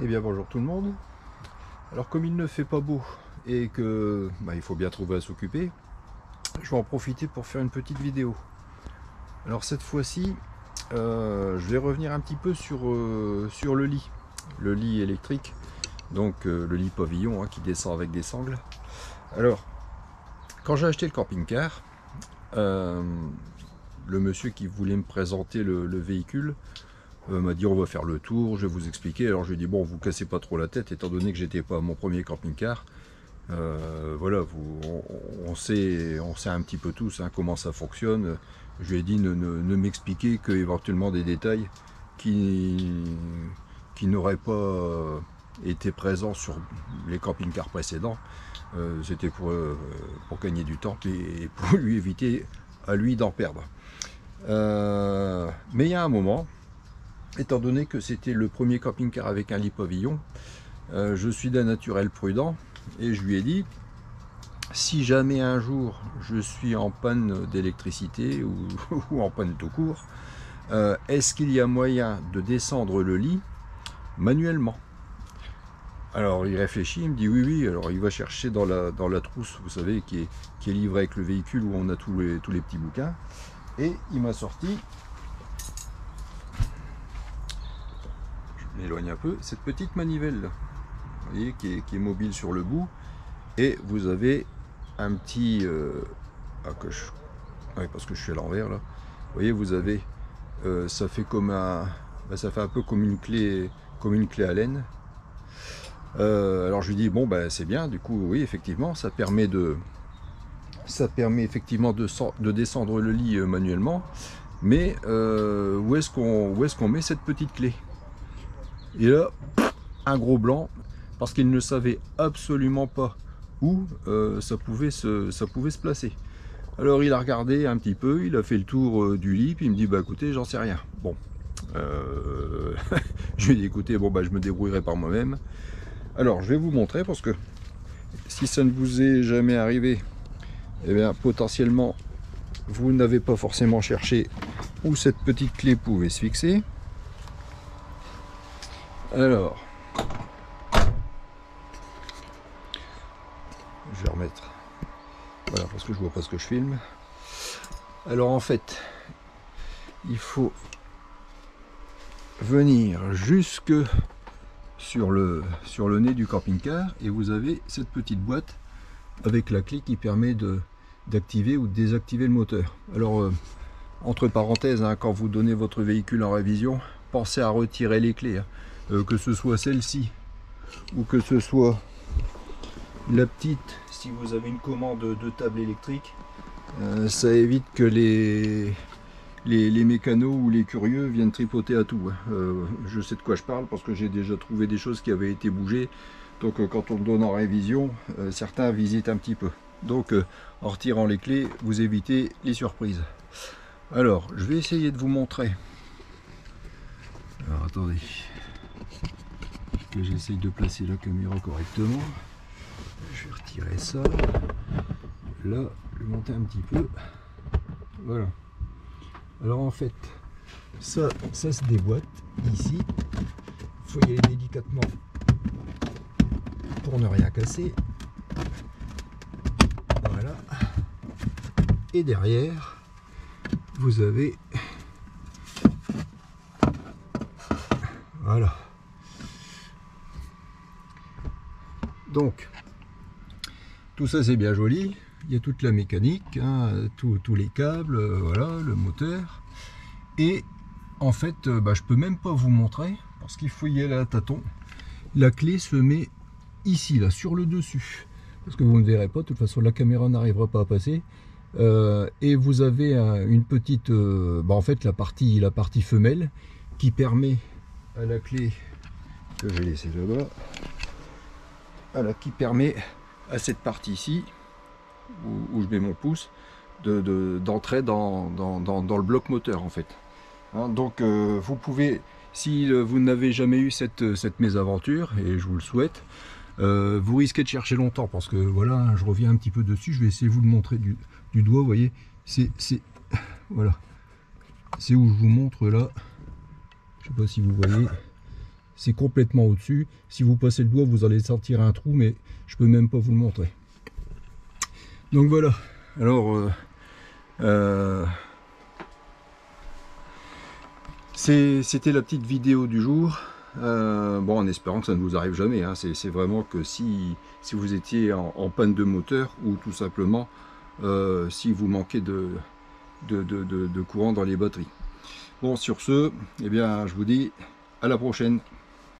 Eh bien bonjour tout le monde. Alors comme il ne fait pas beau et que il faut bien trouver à s'occuper, je vais en profiter pour faire une petite vidéo. Alors cette fois-ci, je vais revenir un petit peu sur le lit électrique, donc le lit pavillon qui descend avec des sangles. Alors, quand j'ai acheté le camping-car, le monsieur qui voulait me présenter le véhicule m'a dit on va faire le tour, je vais vous expliquer. Alors je lui ai dit bon, vous cassez pas trop la tête étant donné que j'étais pas à mon premier camping-car. Voilà, on sait un petit peu tous comment ça fonctionne. Je lui ai dit ne m'expliquer que éventuellement des détails qui n'auraient pas été présents sur les camping-cars précédents. C'était pour gagner du temps et pour lui éviter à lui d'en perdre. Mais il y a un moment, étant donné que c'était le premier camping-car avec un lit pavillon, je suis d'un naturel prudent et je lui ai dit si jamais un jour je suis en panne d'électricité ou en panne tout court, est-ce qu'il y a moyen de descendre le lit manuellement? Alors il réfléchit, il me dit oui. Alors il va chercher dans la trousse, vous savez, qui est livrée avec le véhicule où on a tous les petits bouquins, et il m'a sorti, je m'éloigne un peu, cette petite manivelle là, vous voyez, qui est mobile sur le bout, et vous avez un petit parce que je suis à l'envers là, vous voyez, vous avez ça fait comme ça fait un peu comme une clé à laine. Alors je lui dis bon c'est bien, du coup oui effectivement ça permet effectivement de descendre le lit manuellement, mais où est-ce qu'on met cette petite clé? Et là un gros blanc, parce qu'il ne savait absolument pas où ça pouvait se placer. Alors il a regardé un petit peu, il a fait le tour du lit, puis il me dit écoutez, j'en sais rien. Bon, je lui ai dit écoutez, je me débrouillerai par moi-même. Alors je vais vous montrer, parce que si ça ne vous est jamais arrivé, eh bien potentiellement vous n'avez pas forcément cherché où cette petite clé pouvait se fixer. Alors je vais remettre, voilà, parce que je vois pas ce que je filme. Alors en fait il faut venir jusque sur le nez du camping-car, et vous avez cette petite boîte avec la clé qui permet d'activer ou de désactiver le moteur. Alors entre parenthèses, quand vous donnez votre véhicule en révision, pensez à retirer les clés, que ce soit celle-ci ou que ce soit la petite, si vous avez une commande de table électrique, ça évite que les mécanos ou les curieux viennent tripoter à tout. Je sais de quoi je parle parce que j'ai déjà trouvé des choses qui avaient été bougées. Donc quand on le donne en révision, certains visitent un petit peu. Donc en retirant les clés, vous évitez les surprises. Alors je vais essayer de vous montrer. Alors attendez, que j'essaye de placer la caméra correctement. Je vais retirer ça. Là, je vais monter un petit peu. Voilà. Alors en fait, ça se déboîte ici. Il faut y aller délicatement pour ne rien casser. Voilà. Et derrière, vous avez, voilà. Donc, tout ça c'est bien joli. Il y a toute la mécanique, tous les câbles, voilà, le moteur. Et en fait, je peux même pas vous montrer parce qu'il faut y aller à tâtons. La clé se met ici, là, sur le dessus, parce que vous ne verrez pas. De toute façon, la caméra n'arrivera pas à passer. Et vous avez une petite, en fait, la partie femelle qui permet à la clé que je vais laisser là-bas, voilà, qui permet à cette partie ici où je mets mon pouce d'entrer dans le bloc moteur en fait. Donc vous pouvez, si vous n'avez jamais eu cette mésaventure, et je vous le souhaite, vous risquez de chercher longtemps, parce que voilà, je reviens un petit peu dessus, je vais essayer de vous le montrer du doigt, vous voyez, voilà, c'est où je vous montre là, je sais pas si vous voyez, c'est complètement au-dessus. Si vous passez le doigt, vous allez sentir un trou, mais je peux même pas vous le montrer. Donc voilà. Alors, c'était la petite vidéo du jour. Bon, en espérant que ça ne vous arrive jamais. Hein. C'est vraiment que si vous étiez en panne de moteur, ou tout simplement si vous manquez de courant dans les batteries. Bon, sur ce, eh bien, je vous dis à la prochaine.